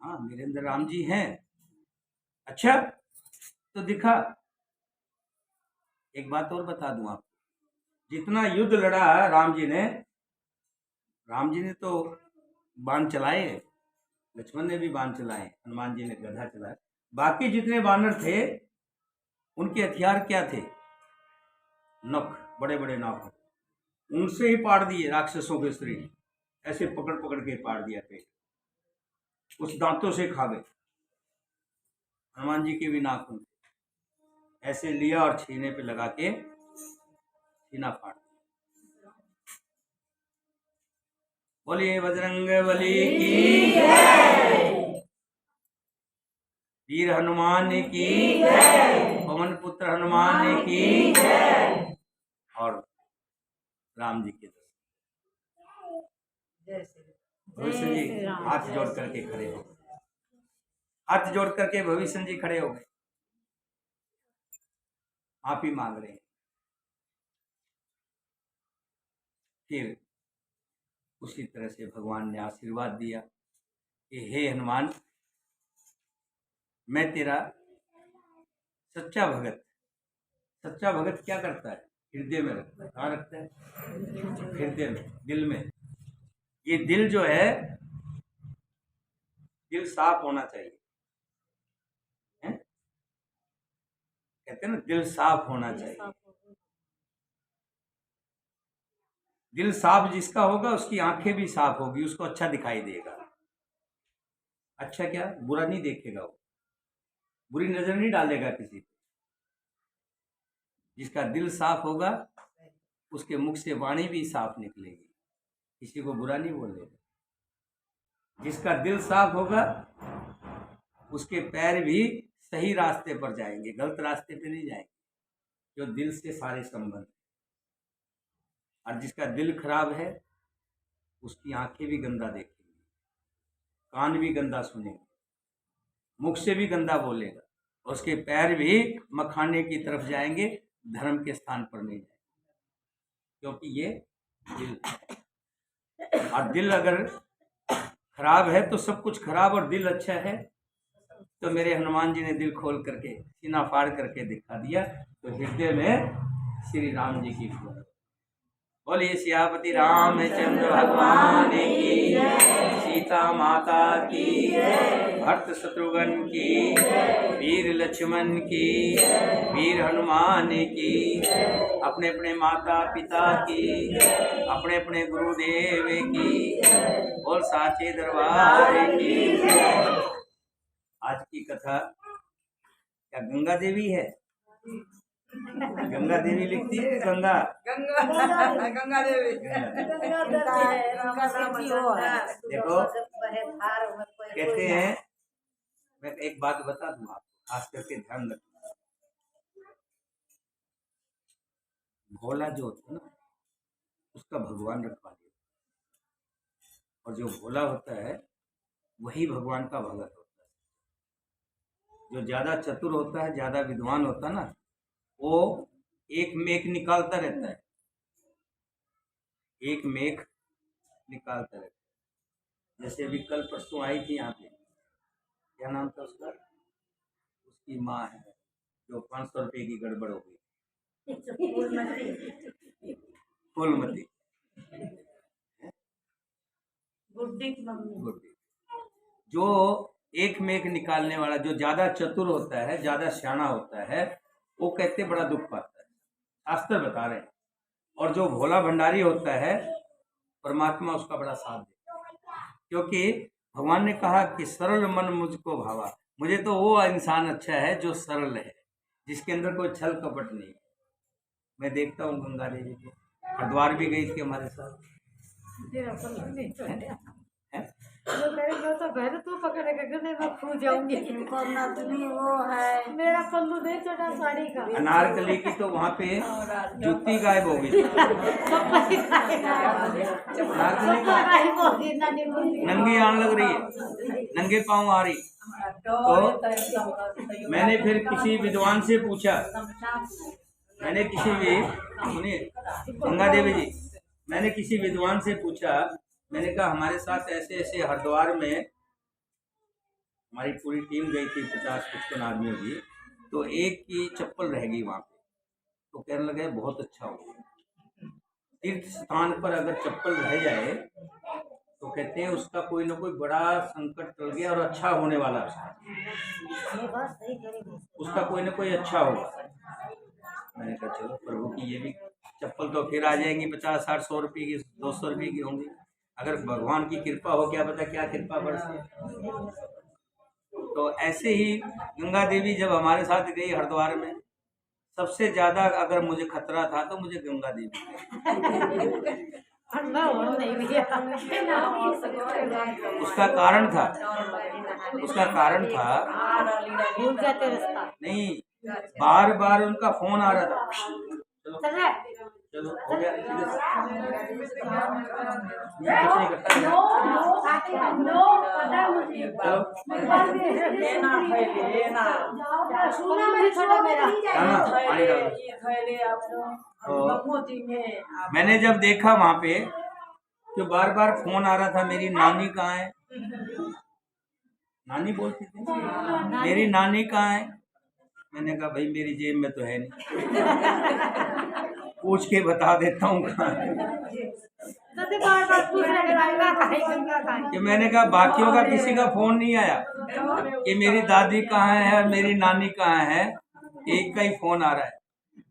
हाँ मेरे अंदर राम जी हैं। अच्छा तो दिखा। एक बात और बता दूं आपको, जितना युद्ध लड़ा राम जी ने तो बाण चलाए, लक्ष्मण ने भी बाण चलाए, हनुमान जी ने गधा चलाया। बाकी जितने बानर थे उनके हथियार क्या थे? नख, बड़े बड़े नख, उनसे ही पाड़ दिए राक्षसों के शरीर। ऐसे पकड़ पकड़ के पाड़ दिया पेट, उस दांतों से खा गए। हनुमान जी के भी नाखून ऐसे लिया और छीने पे लगा के सीना फाड़ दिया। बोलिए बजरंग बली की जय, वीर हनुमान की जय, पवन पुत्र हनुमान की जय। और राम जी के भविष्य जी हाथ जोड़ करके खड़े हो गए। हाथ जोड़ करके भविष्य जी खड़े हो गए, माफी मांग रहे हैं। फिर उसी तरह से भगवान ने आशीर्वाद दिया कि हे हनुमान, मैं तेरा सच्चा भगत। सच्चा भगत क्या करता है? हृदय में रखता है। कहाँ रखता है? हृदय में, दिल में। ये दिल जो है, दिल साफ होना चाहिए, है? कहते हैं ना, दिल साफ होना चाहिए। दिल साफ जिसका होगा उसकी आंखें भी साफ होगी, उसको अच्छा दिखाई देगा। अच्छा क्या, बुरा नहीं देखेगा वो, बुरी नजर नहीं डालेगा किसी पे। जिसका दिल साफ होगा उसके मुख से वाणी भी साफ निकलेगी, किसी को बुरा नहीं बोलेगा। जिसका दिल साफ होगा उसके पैर भी सही रास्ते पर जाएंगे, गलत रास्ते पे नहीं जाएंगे, जो दिल से सारे संबंध। और जिसका दिल खराब है उसकी आंखें भी गंदा देखेंगी, कान भी गंदा सुनेंगे, मुख से भी गंदा बोलेगा, और उसके पैर भी मखाने की तरफ जाएंगे, धर्म के स्थान पर नहीं जाएंगे, क्योंकि ये दिल है। और दिल अगर खराब है तो सब कुछ खराब, और दिल अच्छा है तो मेरे हनुमान जी ने दिल खोल करके, सीना फाड़ करके दिखा दिया। तो हृदय में श्री राम जी की फोटो। बोलिए सियापति रामचंद्र भगवान की, सीता माता की, भरत शत्रुघ्न की, वीर लक्ष्मण की, वीर हनुमान की, अपने अपने माता पिता की, अपने अपने गुरुदेव की, और साचे दरबार की। आज की कथा क्या गंगा देवी है? गंगा देवी लिखती है, गंगा गंगा देवी देखो, कहते हैं, मैं एक बात बता दूं आपको, खास करके ध्यान रखना। भोला जो होता है ना, उसका भगवान रखवा दिया, और जो भोला होता है वही भगवान का भगत होता है। जो ज्यादा चतुर होता है, ज्यादा विद्वान होता है ना, वो एक मेघ निकालता रहता है, एक मेघ निकालता रहता है। जैसे अभी कल परसों आई थी यहाँ पे, क्या नाम था उसका, उसकी माँ है जो 500 रुपए की गड़बड़ हो गई, फूलमती, गुड्डी। जो एक मेघ निकालने वाला, जो ज्यादा चतुर होता है, ज्यादा सियाना होता है, वो कहते बड़ा दुख पाता है, शास्त्र बता रहे हैं। और जो भोला भंडारी होता है, परमात्मा उसका बड़ा साथ देता है, क्योंकि भगवान ने कहा कि सरल मन मुझको भावा। मुझे तो वो इंसान अच्छा है जो सरल है, जिसके अंदर कोई छल कपट नहीं। मैं देखता हूँ गंगा देवी को, हरिद्वार भी गई थी हमारे साथ। तो घर तू पकड़ेगा, गले में खो जाऊंगी। वो है मेरा पल्लू नहीं चढ़ा साड़ी का। अनारकली की तो वहाँ पे जुत्ती गायब हो गई, नंगी आने लग रही है, नंगे पाँव आ रही। तो मैंने फिर किसी विद्वान से पूछा, मैंने किसी भी, सुनिए गंगा देवी जी, मैंने किसी विद्वान से पूछा, मैंने कहा हमारे साथ ऐसे ऐसे हरिद्वार में हमारी पूरी टीम गई थी, 50-55 आदमियों की, तो एक की चप्पल रह गई वहाँ पे। तो कहने लगे बहुत अच्छा हो, तीर्थ स्थान पर अगर चप्पल रह जाए तो कहते हैं उसका कोई ना कोई बड़ा संकट टल गया, और अच्छा होने वाला उसका कोई ना कोई अच्छा होगा। मैंने कहा चलो प्रभु की ये भी चप्पल तो फिर आ जाएंगी, 50, 60, 100 रुपये की, 200 रुपये की होंगी। अगर भगवान की कृपा हो, क्या पता क्या कृपा बरसे। तो ऐसे ही गंगा देवी जब हमारे साथ गई हरिद्वार में, सबसे ज्यादा अगर मुझे खतरा था तो मुझे गंगा देवी, उसका कारण था, नहीं, बार बार उनका फोन आ रहा था, चलो हो गया, मैंने जब देखा वहाँ पे तो बार बार फोन आ रहा था, मेरी नानी कहाँ है, नानी बोलती थी, मेरी नानी कहाँ है। मैंने कहा भाई मेरी जेब में तो है नहीं। पूछ के बता देता हूँ कहाँ है। तो बार बार पूछ रहे हैं, गंगा कहाँ है, गंगा कहाँ है? कि मैंने कहा बाकियों का किसी का फोन नहीं आया कि मेरी दादी कहाँ है, मेरी नानी कहाँ है, एक का ही फोन आ रहा है।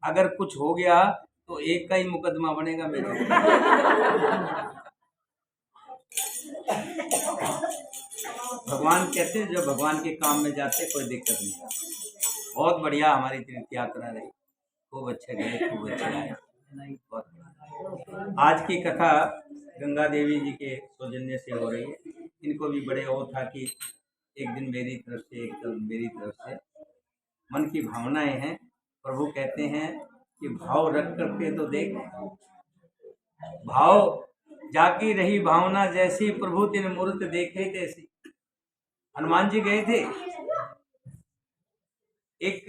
अगर कुछ हो गया तो एक का ही मुकदमा बनेगा मेरे ऊपर। भगवान कहते हैं जब भगवान के काम में जाते कोई दिक्कत नहीं। बहुत बढ़िया हमारी तीर्थ यात्रा रही, खूब अच्छे गए, खूब अच्छे आए। बहुत बढ़िया। आज की कथा गंगा देवी जी के सौजन्य से हो रही है। इनको भी बड़े वो था कि एक दिन मेरी तरफ से, एक दिन मेरी तरफ से। मन की भावनाएं हैं। प्रभु कहते हैं कि भाव रख करके तो देख, भाव जाकी रही भावना जैसी, प्रभु तिन मूर्त देखे तैसी। हनुमान जी गए थे, एक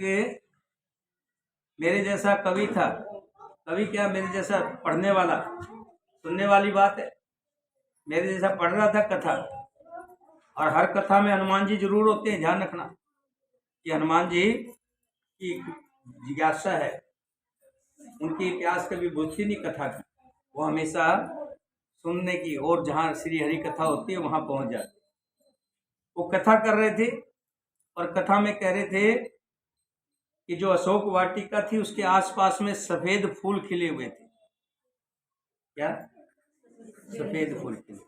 मेरे जैसा कवि था, कवि क्या मेरे जैसा पढ़ने वाला, सुनने वाली बात है, मेरे जैसा पढ़ रहा था कथा। और हर कथा में हनुमान जी जरूर होते हैं, ध्यान रखना कि हनुमान जी की जिज्ञासा है, उनकी प्यास कभी बुझती नहीं कथा की, वो हमेशा सुनने की, और जहाँ श्री हरि कथा होती है वहां पहुंच जाते। वो कथा कर रहे थे और कथा में कह रहे थे कि जो अशोक वाटिका थी उसके आसपास में सफेद फूल खिले हुए थे। क्या? सफेद फूल खिले।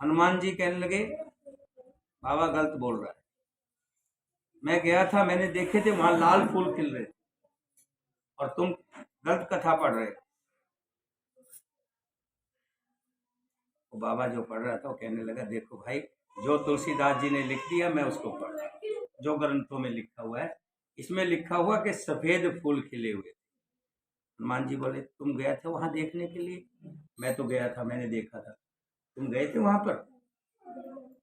हनुमान जी कहने लगे बाबा गलत बोल रहा है, मैं गया था, मैंने देखे थे वहां लाल फूल खिल रहे थे और तुम गलत कथा पढ़ रहे हो। वो बाबा जो पढ़ रहा था वो कहने लगा देखो भाई, जो तुलसीदास जी ने लिख दिया मैं उसको पढ़ रहा हूं, जो ग्रंथों में लिखा हुआ है, इसमें लिखा हुआ कि सफेद फूल खिले हुए। हनुमान जी बोले तुम गए थे वहां देखने के लिए? मैं तो गया था, मैंने देखा था। तुम गए थे वहां पर?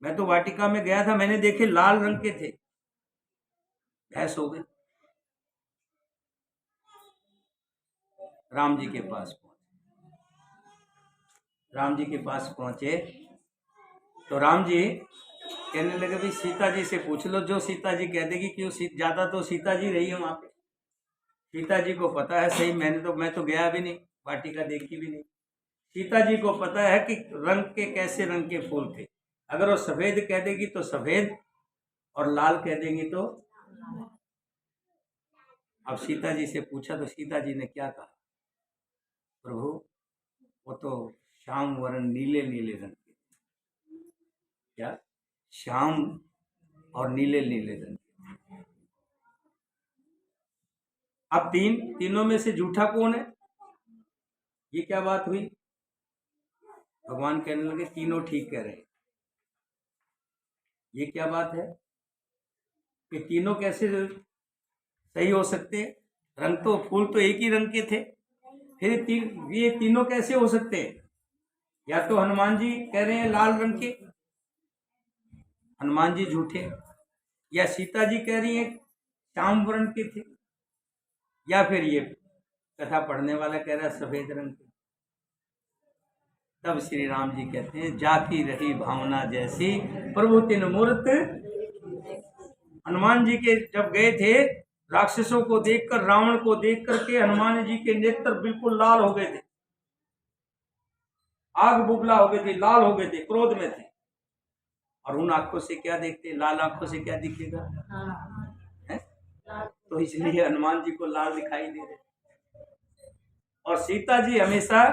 मैं तो वाटिका में गया था, मैंने देखे लाल रंग के थे। बहस हो गई। राम जी के पास पहुंचे। राम जी के पास पहुंचे तो राम जी कहने लगे भाई सीता जी से पूछ लो, जो सीता जी कह देगी, क्यों ज्यादा तो सीता जी रही है वहां पे, सीता जी को पता है सही। मैं तो गया भी नहीं, वाटिका देखी भी नहीं। सीता जी को पता है कि रंग के कैसे रंग के फूल थे। अगर वो सफेद कह देगी तो सफेद, और लाल कह देंगी तो। अब सीता जी से पूछा तो सीता जी ने क्या कहा? प्रभु वो तो श्याम वर्ण नीले नीले रंग के। क्या? श्याम और नीले नीले रंग के। अब तीनों में से झूठा कौन है? ये क्या बात हुई? भगवान कहने लगे तीनों ठीक कह रहे हैं। ये क्या बात है कि तीनों कैसे सही हो सकते? रंग तो, फूल तो एक ही रंग के थे, फिर ये तीनों कैसे हो सकते हैं? या तो हनुमान जी कह रहे हैं लाल रंग के, हनुमान जी झूठे, या सीता जी कह रही है श्याम वर्ण के थे, या फिर ये कथा पढ़ने वाला कह रहा है सफेद रंग के। तब श्री राम जी कहते हैं जाकी रही भावना जैसी, प्रभु तिन मूर्त। हनुमान जी के जब गए थे, राक्षसों को देखकर, रावण को देख करके हनुमान जी के नेत्र बिल्कुल लाल हो गए थे, आग बुबला हो गए थे, लाल हो गए थे, क्रोध में थे। और उन आंखों से क्या देखते? लाल आंखों से क्या दिखेगा? है? तो इसलिए हनुमान जी को लाल दिखाई दे रहे। और सीता जी हमेशा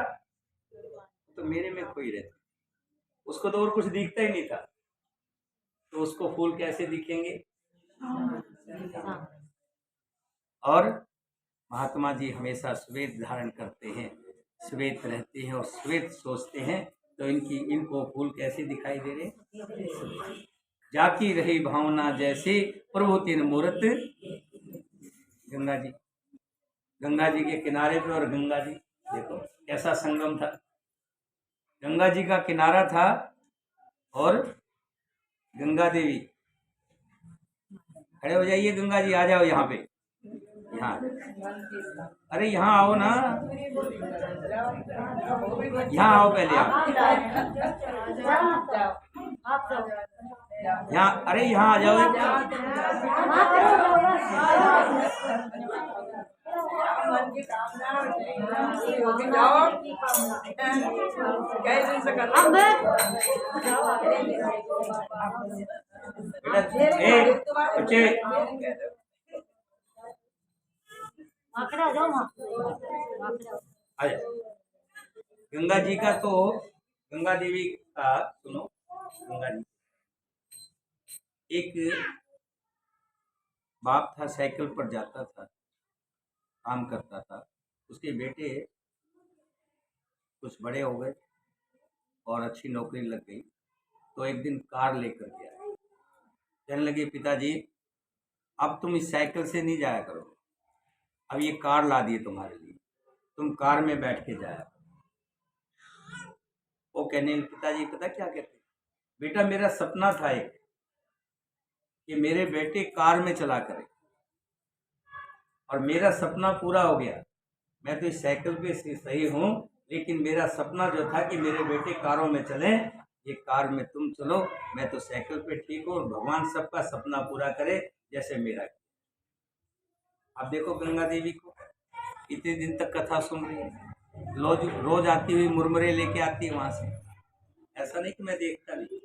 तो मेरे में खोई रहती, उसको तो और कुछ दिखता ही नहीं था, तो उसको फूल कैसे दिखेंगे? और महात्मा जी हमेशा श्वेत धारण करते हैं, श्वेत रहते हैं और श्वेत सोचते हैं, तो इनको फूल कैसे दिखाई दे रहे? जाकी रही भावना जैसे, प्रभु तिन मूर्त। गंगा जी के किनारे पे, और गंगा जी देखो कैसा संगम था। गंगा जी का किनारा था और गंगा देवी। खड़े हो जाइए, गंगा जी आ जाओ यहाँ पे, यहाँ। अरे यहाँ आओ ना, यहाँ आओ पहले आप, यहाँ, अरे यहाँ आ जाओ। बच्चे आंकड़ा जाओ आंकड़ा आ जाओ। गंगा जी का तो गंगा देवी का सुनो। गंगा जी एक बाप था, साइकिल पर जाता था, काम करता था। उसके बेटे कुछ बड़े हो गए और अच्छी नौकरी लग गई, तो एक दिन कार लेकर के आए। कहने लगे पिताजी अब तुम इस साइकिल से नहीं जाया करो, अब ये कार ला दिए तुम्हारे लिए, तुम कार में बैठ के जाया करो। वो कहने लगे पिताजी पता क्या कहते, बेटा मेरा सपना था एक कि मेरे बेटे कार में चला करे, और मेरा सपना पूरा हो गया। मैं तो इस साइकिल पे सही हूँ, लेकिन मेरा सपना जो था कि मेरे बेटे कारों में चले, ये कार में तुम चलो, मैं तो साइकिल पे ठीक हूँ, और भगवान सबका सपना पूरा करे जैसे मेरा। अब देखो गंगा देवी को इतने दिन तक कथा सुन रही है, रोज आती हुई मुरमुरे लेके आती है वहां से। ऐसा नहीं कि मैं देखता नहीं,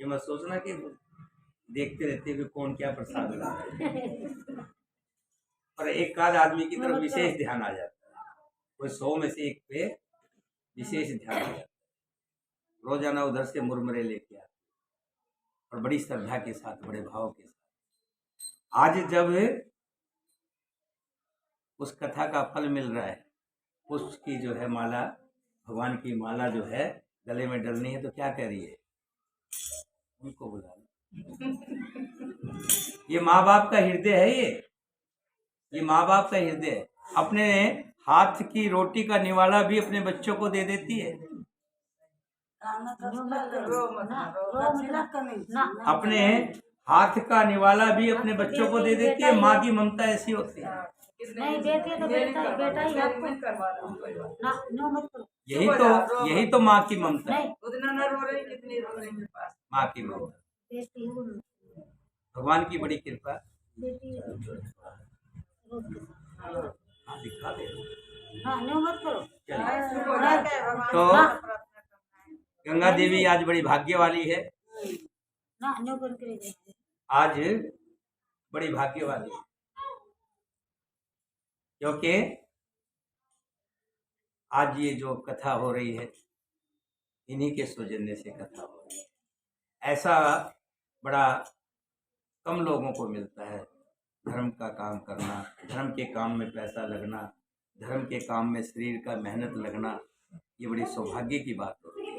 ये मत सोचना कि देखते रहते कि कौन क्या प्रसाद ला रहा है। और एक आध आदमी की तरफ विशेष ध्यान आ जाता है, कोई 100 में से एक पे विशेष ध्यान आ जाता है। रोजाना उधर से मुरमुरे लेके आते और बड़ी श्रद्धा के साथ, बड़े भाव के साथ। आज जब उस कथा का फल मिल रहा है, पुष्प की जो है माला, भगवान की माला जो है गले में डलनी है, तो क्या कह रही है, उनको बुला लो। ये माँ बाप का हृदय है, ये माँ बाप का हृदय है। अपने हाथ की रोटी का निवाला भी अपने बच्चों को दे देती है। अपने हाथ का निवाला भी अपने बच्चों को दे देती है। माँ की ममता ऐसी होती है। नहीं बेटी है तो बेटा ही आपको ना नो मत करो। यही तो माँ की ममता है। नहीं उतना न रो रही कितनी रो रही मेरे पास। माँ की ममता, बेटी हूँ भगवान की बड़ी कृपा। बेटी हाँ दिखा दे। हाँ नो मत करो। तो गंगा देवी आज बड़ी भाग्य वाली है, ना नो कर के आज बड़ी भाग्य वाली है, क्योंकि आज ये जो कथा हो रही है इन्हीं के सौजन्य से कथा हो रही है। ऐसा बड़ा कम लोगों को मिलता है, धर्म का काम करना, धर्म के काम में पैसा लगना, धर्म के काम में शरीर का मेहनत लगना, ये बड़ी सौभाग्य की बात होती है।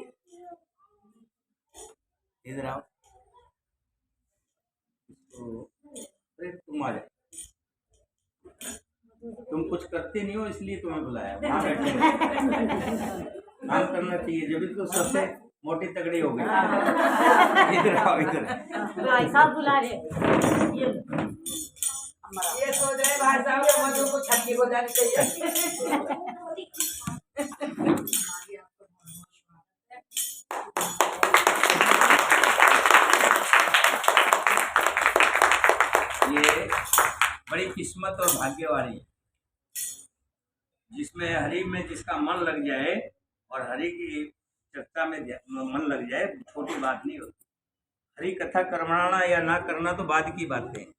इधर आओ, तो तुम आ जाओ। तुम कुछ करते नहीं हो इसलिए तुम्हें बुलाया, वहाँ बैठे काम करना चाहिए, जब भी तो सबसे मोटी तगड़ी हो गई। इधर आओ, इधर भाई साहब बुला रहे। ये सोच रहे भाई साहब के मधु को छक्की को जानी चाहिए। ये बड़ी किस्मत और भाग्य वाली है, जिसमें हरि में जिसका मन लग जाए और हरि की चर्चा में मन लग जाए, छोटी बात नहीं होती। हरि कथा करवाना या ना करना तो बाद की बातें हैं।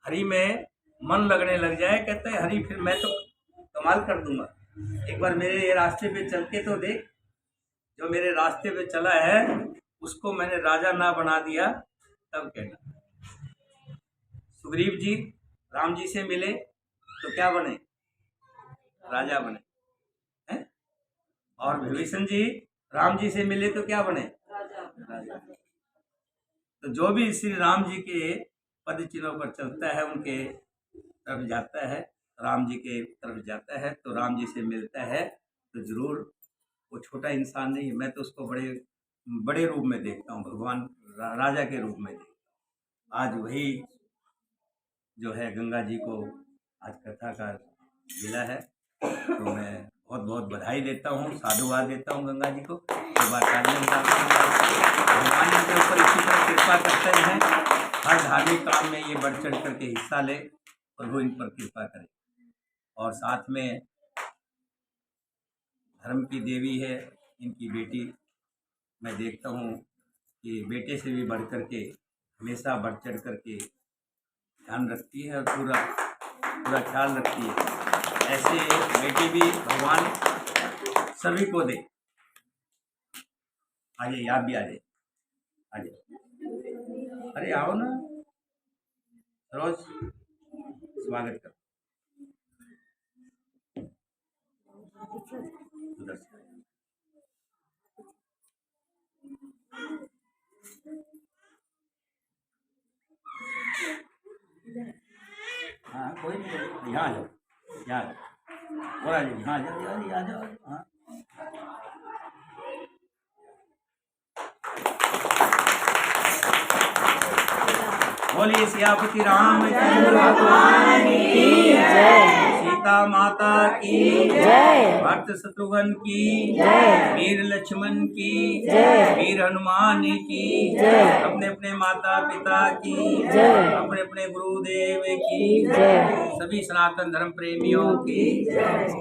हरि में मन लगने लग जाए, कहते हैं हरि फिर मैं तो कमाल कर दूंगा। एक बार मेरे रास्ते पे चल के तो देख, जो मेरे रास्ते पे चला है उसको मैंने राजा ना बना दिया, तब कहना। सुग्रीव जी राम जी से मिले तो क्या बने, राजा बने हैं? और विभीषण जी राम जी से मिले तो क्या बने, राजा। तो जो भी श्री राम जी के पद चिन्हों पर चलता है, उनके तरफ जाता है, राम जी के तरफ जाता है, तो राम जी से मिलता है, तो जरूर वो छोटा इंसान नहीं है। मैं तो उसको बड़े बड़े रूप में देखता हूँ, भगवान राजा के रूप में देखता हूँ। आज वही जो है गंगा जी को आज कथा का मिला है, तो मैं बहुत बहुत बधाई देता हूँ, साधुवाद देता हूँ गंगा जी को। भगवान के ऊपर इसी तरह कृपा करते हैं, हर धार्मिक काम में ये बढ़ चढ़ करके हिस्सा ले, प्रभु इन पर कृपा करे। और साथ में धर्म की देवी है। इनकी बेटी मैं देखता हूँ कि बेटे से भी बढ़ कर के हमेशा बढ़ चढ़ कर के ध्यान रखती है और पूरा पूरा ख्याल रखती है। ऐसे बेटी भी भगवान सभी को दे। आ जाइए, आप भी आ जाइए, आ जाइए। अरे आओ ना, रोज स्वागत करो। उधर से हाँ, कोई नहीं, यहाँ आ जाओ, यहाँ आ जाओ। और आ जाओ, यहाँ आ जाओ, आ जाओ, हाँ। बोलिए सियापति रामचंद्र भगवान की जय, सीता माता की जय, भक्त शत्रुघ्न की जय, वीर लक्ष्मण की जय, वीर हनुमान की जय, अपने अपने माता पिता की जय, अपने अपने गुरुदेव की जय, सभी सनातन धर्म प्रेमियों की जय।